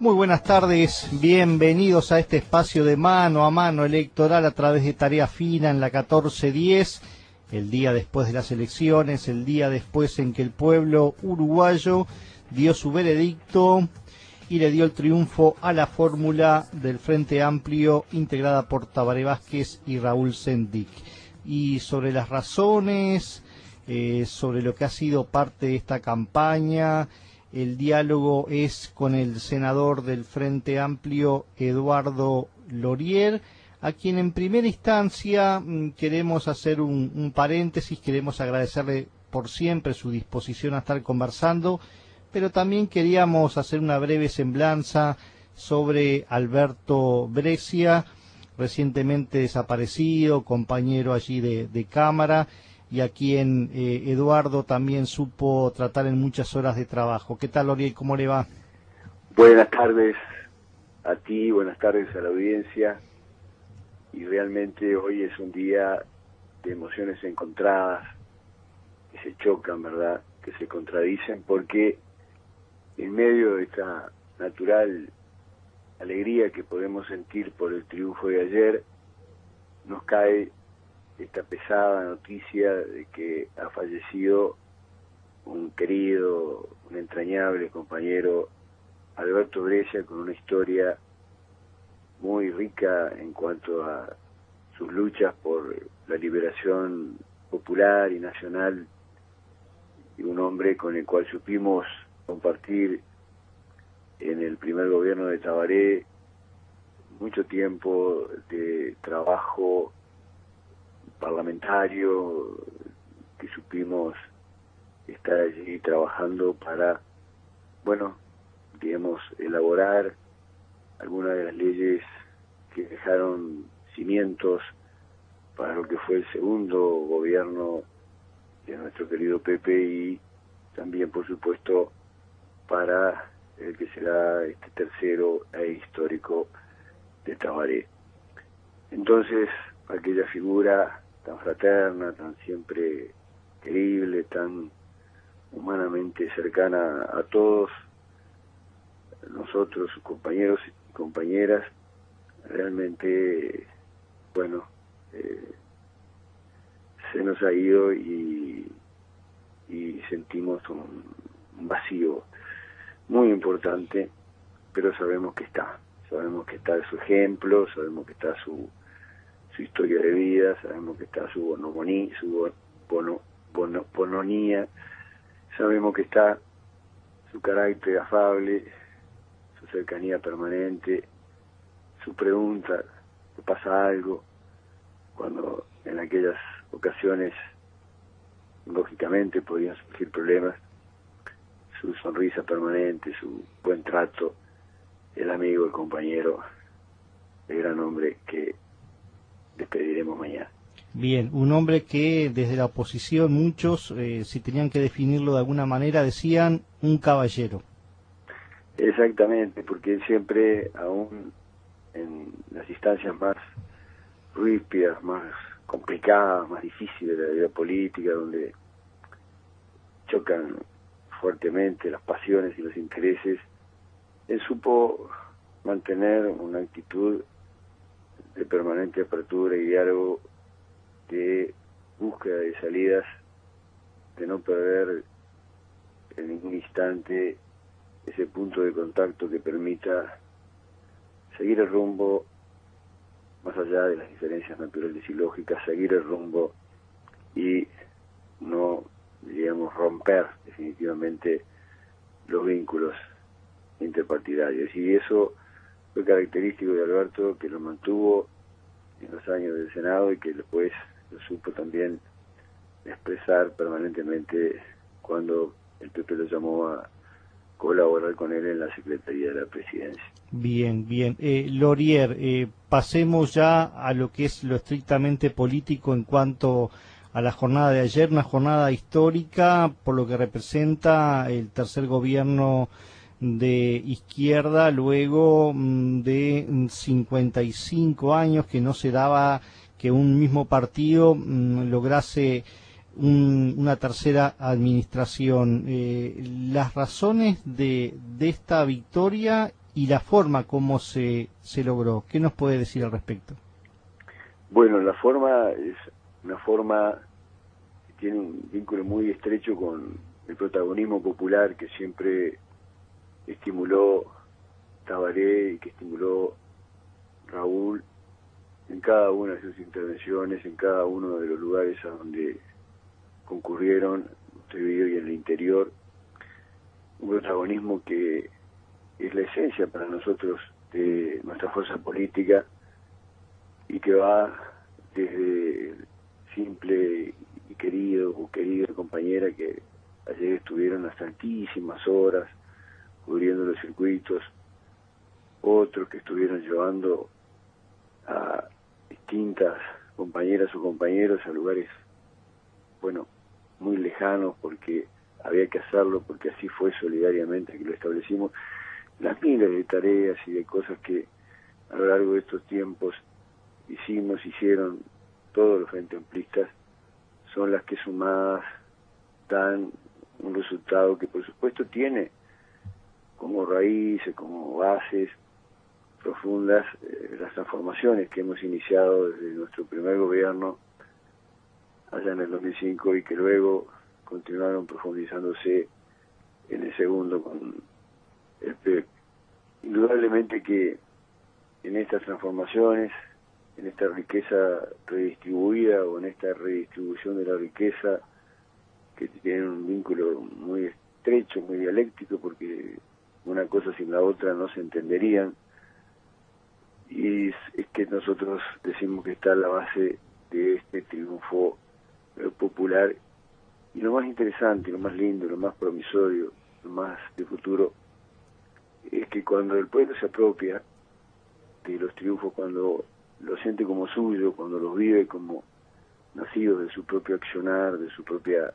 Muy buenas tardes, bienvenidos a este espacio de mano a mano electoral a través de Tarea Fina en la 1410, el día después de las elecciones, el día después en que el pueblo uruguayo dio su veredicto y le dio el triunfo a la fórmula del Frente Amplio integrada por Tabaré Vázquez y Raúl Sendic. Y sobre las razones, sobre lo que ha sido parte de esta campaña, el diálogo es con el senador del Frente Amplio, Eduardo Lorier, a quien en primera instancia queremos hacer un paréntesis, queremos agradecerle por siempre su disposición a estar conversando, pero también queríamos hacer una breve semblanza sobre Alberto Breccia, recientemente desaparecido, compañero allí de Cámara, y a quien Eduardo también supo tratar en muchas horas de trabajo. ¿Qué tal, Oriel? ¿Cómo le va? Buenas tardes a ti, buenas tardes a la audiencia. Y realmente hoy es un día de emociones encontradas, que se chocan, ¿verdad?, que se contradicen, porque en medio de esta natural alegría que podemos sentir por el triunfo de ayer, nos cae esta pesada noticia de que ha fallecido un querido, un entrañable compañero, Alberto Breccia, con una historia muy rica en cuanto a sus luchas por la liberación popular y nacional, y un hombre con el cual supimos compartir en el primer gobierno de Tabaré mucho tiempo de trabajo parlamentario, que supimos estar allí trabajando para, bueno, digamos, elaborar algunas de las leyes que dejaron cimientos para lo que fue el segundo gobierno de nuestro querido Pepe, y también, por supuesto, para el que será este tercero e histórico de Tabaré. Entonces, aquella figura tan fraterna, tan siempre querible, tan humanamente cercana a todos nosotros, sus compañeros y compañeras, realmente, bueno, se nos ha ido y sentimos un vacío muy importante, pero sabemos que está su ejemplo, sabemos que está su historia de vida, sabemos que está su bononía, sabemos que está su carácter afable, su cercanía permanente, su pregunta, ¿te pasa algo?, cuando en aquellas ocasiones lógicamente podían surgir problemas, su sonrisa permanente, su buen trato, el amigo, el compañero, el gran hombre que despediremos mañana. Bien, un hombre que desde la oposición muchos, si tenían que definirlo de alguna manera, decían un caballero. Exactamente, porque él siempre, aún en las instancias más ríspidas, más complicadas, más difíciles de la vida política, donde chocan fuertemente las pasiones y los intereses, él supo mantener una actitud de permanente apertura y diálogo, de búsqueda de salidas, de no perder en ningún instante ese punto de contacto que permita seguir el rumbo, más allá de las diferencias naturales y lógicas, seguir el rumbo y no, digamos, romper definitivamente los vínculos interpartidarios. Y eso fue característico de Alberto, que lo mantuvo en los años del Senado y que después lo supo también expresar permanentemente cuando el PP lo llamó a colaborar con él en la Secretaría de la Presidencia. Bien, bien. Lorier, pasemos ya a lo que es lo estrictamente político en cuanto a la jornada de ayer, una jornada histórica por lo que representa el tercer gobierno de izquierda luego de 55 años que no se daba que un mismo partido lograse una tercera administración. Las razones de esta victoria y la forma como se logró. ¿Qué nos puede decir al respecto? Bueno, la forma es una forma que tiene un vínculo muy estrecho con el protagonismo popular que siempre estimuló Tabaré y que estimuló Raúl en cada una de sus intervenciones, en cada uno de los lugares a donde concurrieron, Montevideo y en el interior, un protagonismo que es la esencia para nosotros de nuestra fuerza política y que va desde el simple y querido o querida compañera que ayer estuvieron hasta altísimas horas cubriendo los circuitos, otros que estuvieron llevando a distintas compañeras o compañeros a lugares, bueno, muy lejanos porque había que hacerlo, porque así fue solidariamente que lo establecimos. Las miles de tareas y de cosas que a lo largo de estos tiempos hicieron todos los frentes amplistas, son las que sumadas dan un resultado que por supuesto tiene como raíces, como bases profundas las transformaciones que hemos iniciado desde nuestro primer gobierno allá en el 2005 y que luego continuaron profundizándose en el segundo con el PEP. Indudablemente que en estas transformaciones, en esta riqueza redistribuida o en esta redistribución de la riqueza, que tienen un vínculo muy estrecho, muy dialéctico, porque una cosa sin la otra no se entenderían, y es que nosotros decimos que está la base de este triunfo popular, y lo más interesante, lo más lindo, lo más promisorio, lo más de futuro, es que cuando el pueblo se apropia de los triunfos, cuando los siente como suyo, cuando los vive como nacidos de su propio accionar, de su propio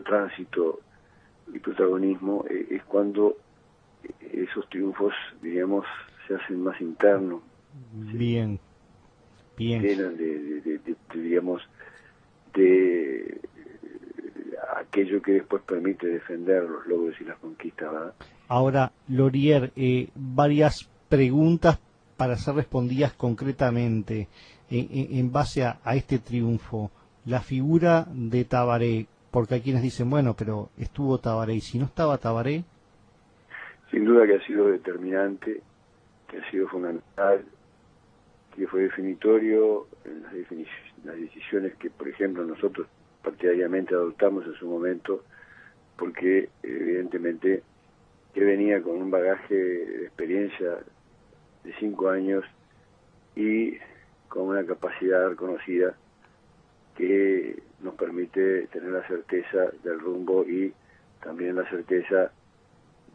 tránsito y protagonismo, es cuando esos triunfos, diríamos, se hacen más internos. Bien, bien. Llenan diríamos, de aquello que después permite defender los logros y las conquistas, ¿verdad? Ahora, Lorier, varias preguntas para ser respondidas concretamente en base a este triunfo. La figura de Tabaré, porque hay quienes dicen, bueno, pero estuvo Tabaré, y si no estaba Tabaré. Sin duda que ha sido determinante, que ha sido fundamental, que fue definitorio en las decisiones que, por ejemplo, nosotros partidariamente adoptamos en su momento, porque evidentemente que venía con un bagaje de experiencia de 5 años y con una capacidad reconocida que nos permite tener la certeza del rumbo y también la certeza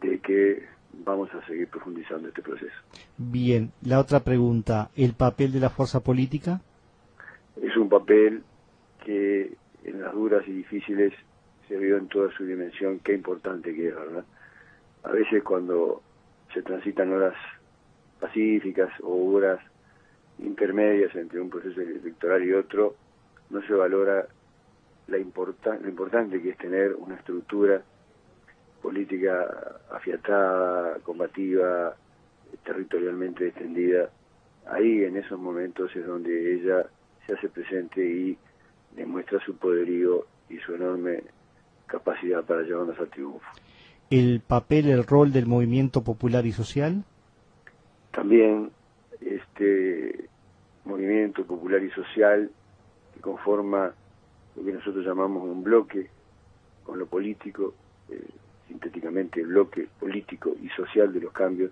de que vamos a seguir profundizando este proceso. Bien, la otra pregunta, ¿el papel de la fuerza política? Es un papel que en las duras y difíciles se vio en toda su dimensión, qué importante que es, ¿verdad? A veces cuando se transitan horas pacíficas o horas intermedias entre un proceso electoral y otro, no se valora lo importante que es tener una estructura política afiatada, combativa, territorialmente extendida. Ahí en esos momentos es donde ella se hace presente y demuestra su poderío y su enorme capacidad para llevarnos al triunfo. ¿El papel, el rol del movimiento popular y social? También este movimiento popular y social que conforma lo que nosotros llamamos un bloque con lo político, sintéticamente el bloque político y social de los cambios,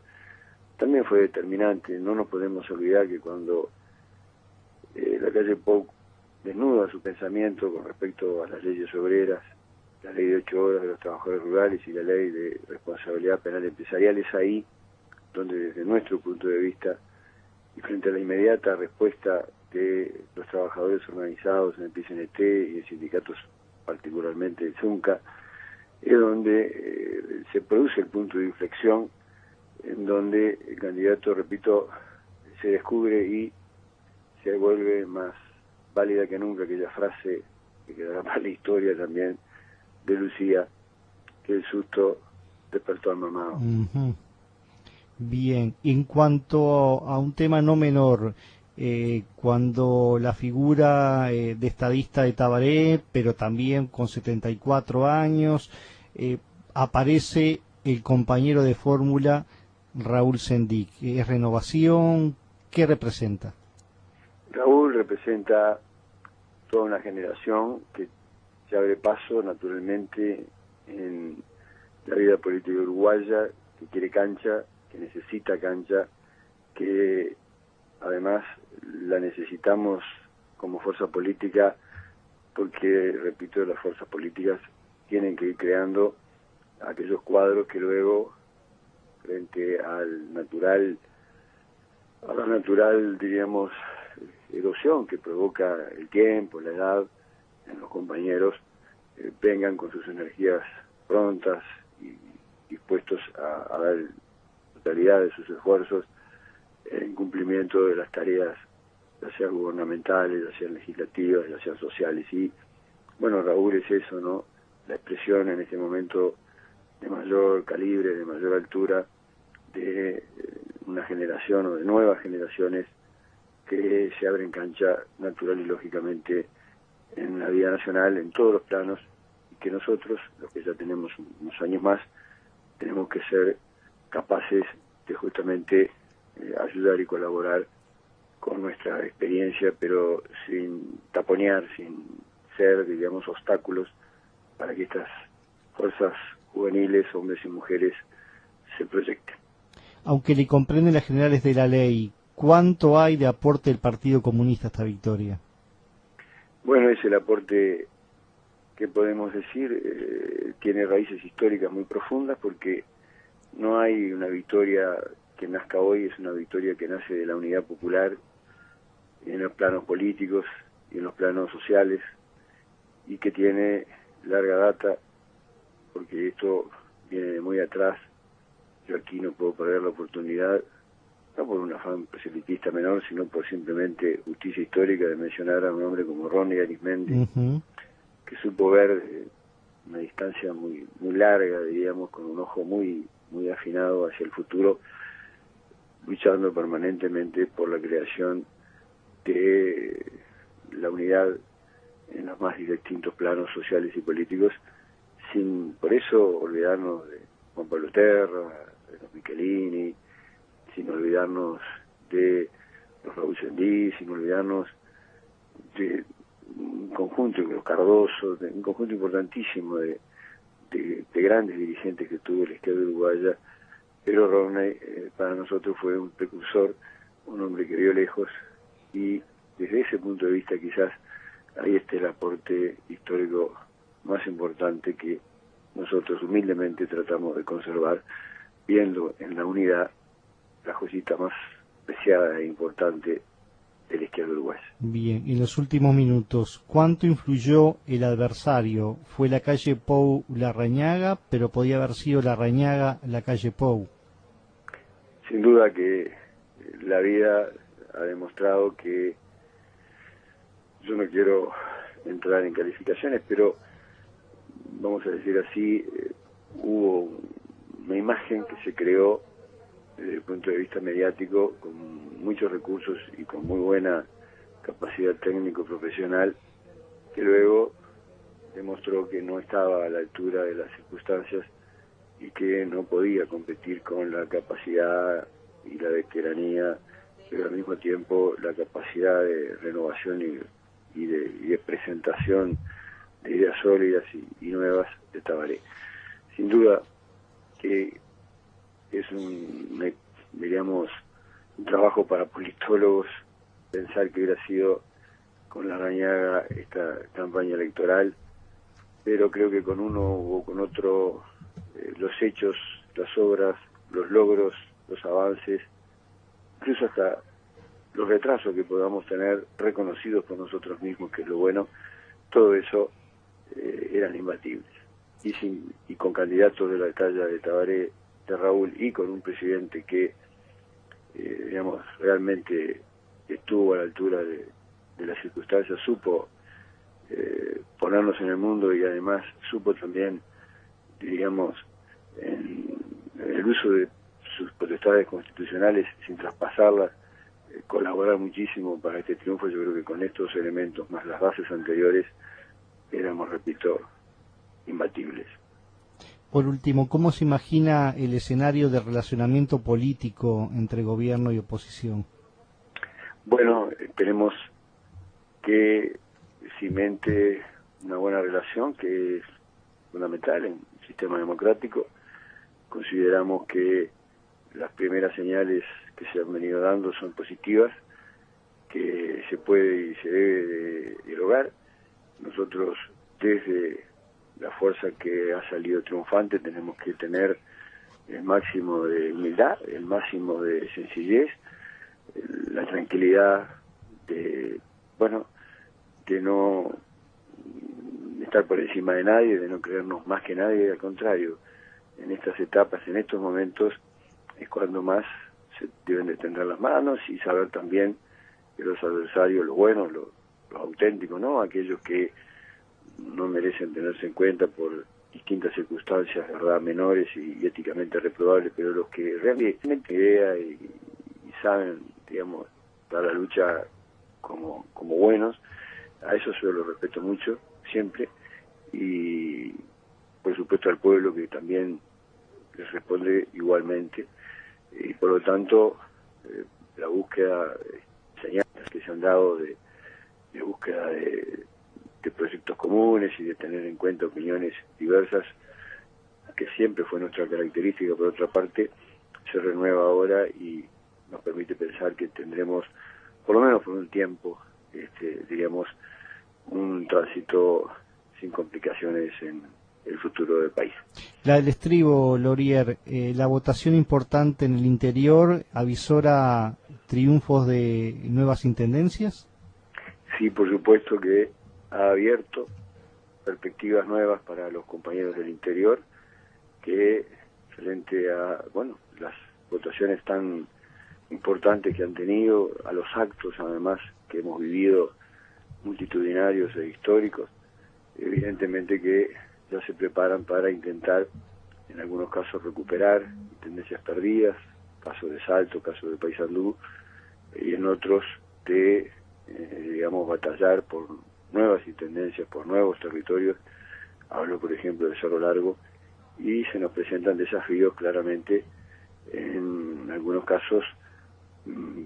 también fue determinante. No nos podemos olvidar que cuando la calle Pou desnuda su pensamiento con respecto a las leyes obreras, la ley de 8 horas de los trabajadores rurales y la ley de responsabilidad penal empresarial, es ahí donde desde nuestro punto de vista y frente a la inmediata respuesta de los trabajadores organizados en el PCNT y en sindicatos, particularmente el ZUNCA, es donde se produce el punto de inflexión en donde el candidato, repito, se descubre y se vuelve más válida que nunca aquella frase que quedará para la historia también de Lucía, que el susto despertó al mamado. Ujú. Bien, en cuanto a un tema no menor, cuando la figura de estadista de Tabaré, pero también con 74 años, eh, aparece el compañero de fórmula Raúl Sendic. ¿Es renovación? ¿Qué representa? Raúl representa toda una generación que se abre paso naturalmente en la vida política uruguaya, que quiere cancha, que necesita cancha, que además la necesitamos como fuerza política porque, repito, las fuerzas políticas tienen que ir creando aquellos cuadros que luego, frente a la natural, diríamos, erosión que provoca el tiempo, la edad en los compañeros, vengan con sus energías prontas y dispuestos a dar totalidad de sus esfuerzos en cumplimiento de las tareas, ya sean gubernamentales, ya sean legislativas, ya sean sociales. Y bueno, Raúl es eso, ¿no? La expresión en este momento de mayor calibre, de mayor altura, de una generación o de nuevas generaciones que se abren cancha natural y lógicamente en la vida nacional, en todos los planos, y que nosotros, los que ya tenemos unos años más, tenemos que ser capaces de justamente ayudar y colaborar con nuestra experiencia, pero sin taponear, sin ser, digamos, obstáculos para que estas fuerzas juveniles, hombres y mujeres, se proyecten. Aunque le comprenden las generales de la ley, ¿cuánto hay de aporte del Partido Comunista a esta victoria? Bueno, es el aporte que podemos decir, tiene raíces históricas muy profundas, porque no hay una victoria que nazca hoy, es una victoria que nace de la unidad popular en los planos políticos y en los planos sociales, y que tiene larga data, porque esto viene de muy atrás. Yo aquí no puedo perder la oportunidad, no por un afán proselitista menor, sino por simplemente justicia histórica, de mencionar a un hombre como Ronnie Arismendi, que supo ver una distancia muy larga, diríamos, con un ojo muy afinado hacia el futuro, luchando permanentemente por la creación de la unidad en los más distintos planos sociales y políticos, sin por eso olvidarnos de Juan Pablo Terra, de los Michelini, sin olvidarnos de los Raúl Sendic, sin olvidarnos de un conjunto, de los Cardoso, de un conjunto importantísimo de grandes dirigentes que tuvo la izquierda uruguaya. Pero Romney para nosotros fue un precursor, un hombre que vio lejos, y desde ese punto de vista quizás ahí está el aporte histórico más importante que nosotros humildemente tratamos de conservar, viendo en la unidad la joyita más preciada e importante de la izquierda uruguaya. Bien, en los últimos minutos, ¿cuánto influyó el adversario? Fue la calle Pou Larrañaga, pero podía haber sido Larrañaga la calle Pou. Sin duda que la vida ha demostrado que, yo no quiero entrar en calificaciones, pero vamos a decir así, hubo una imagen que se creó desde el punto de vista mediático con muchos recursos y con muy buena capacidad técnico-profesional, que luego demostró que no estaba a la altura de las circunstancias y que no podía competir con la capacidad y la veteranía, pero al mismo tiempo la capacidad de renovación y de presentación de ideas sólidas y nuevas de Tabaré. Sin duda que es diríamos, un trabajo para politólogos pensar que hubiera sido con Larrañaga esta campaña electoral, pero creo que con uno o con otro, los hechos, las obras, los logros, los avances, incluso hasta los retrasos que podamos tener reconocidos por nosotros mismos, que es lo bueno, todo eso eran imbatibles. Y con candidatos de la talla de Tabaré, de Raúl, y con un presidente que, digamos, realmente estuvo a la altura de las circunstancias, supo ponernos en el mundo y además supo también, digamos, en uso de sus potestades constitucionales sin traspasarlas, colaborar muchísimo para este triunfo. Yo creo que con estos elementos más las bases anteriores éramos, repito, imbatibles. Por último, ¿cómo se imagina el escenario de relacionamiento político entre gobierno y oposición? Bueno, esperemos que cimente una buena relación, que es fundamental en el sistema democrático. Consideramos que las primeras señales que se han venido dando son positivas, que se puede y se debe dialogar. Nosotros, desde la fuerza que ha salido triunfante, tenemos que tener el máximo de humildad, el máximo de sencillez, la tranquilidad de, de no estar por encima de nadie, de no creernos más que nadie. Al contrario, en estas etapas, en estos momentos, es cuando más se deben de tender las manos y saber también que los adversarios, los buenos, los auténticos, ¿no? Aquellos que no merecen tenerse en cuenta por distintas circunstancias, verdad, menores y éticamente reprobables, pero los que realmente tienen idea y saben, digamos, dar la lucha como buenos, a eso yo lo respeto mucho, siempre, y por supuesto al pueblo, que también les responde igualmente, y por lo tanto la búsqueda, señales que se han dado de búsqueda de proyectos comunes y de tener en cuenta opiniones diversas, que siempre fue nuestra característica, por otra parte, se renueva ahora y nos permite pensar que tendremos, por lo menos por un tiempo, diríamos, un tránsito sin complicaciones en el futuro del país. La del estribo, Lorier, la votación importante en el interior avisora triunfos de nuevas intendencias. Sí, por supuesto que ha abierto perspectivas nuevas para los compañeros del interior, que frente a, las votaciones tan importantes que han tenido, a los actos además que hemos vivido, multitudinarios e históricos, evidentemente que ya se preparan para intentar, en algunos casos, recuperar tendencias perdidas, caso de Salto, caso de Paysandú, y en otros de, batallar por nuevas intendencias, por nuevos territorios. Hablo, por ejemplo, de Cerro Largo, y se nos presentan desafíos claramente, en algunos casos,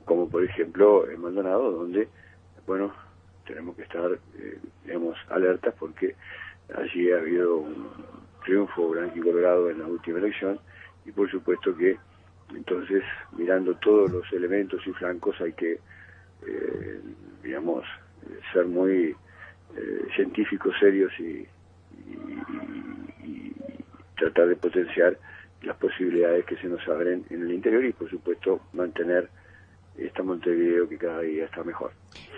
como por ejemplo en Maldonado, donde, tenemos que estar, alertas, porque allí ha habido un triunfo blanco y colorado en la última elección, y por supuesto que entonces, mirando todos los elementos y flancos, hay que, ser muy científicos, serios y tratar de potenciar las posibilidades que se nos abren en el interior y, por supuesto, mantener esta Montevideo que cada día está mejor.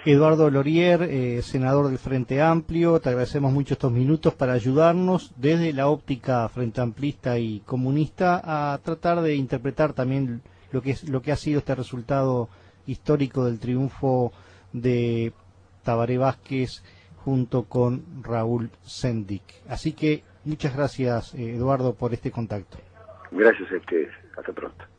Eduardo Lorier, senador del Frente Amplio, te agradecemos mucho estos minutos para ayudarnos desde la óptica frente amplista y comunista a tratar de interpretar también lo que ha sido este resultado histórico del triunfo de Tabaré Vázquez junto con Raúl Sendic. Así que muchas gracias, Eduardo, por este contacto. Gracias a ustedes. Hasta pronto.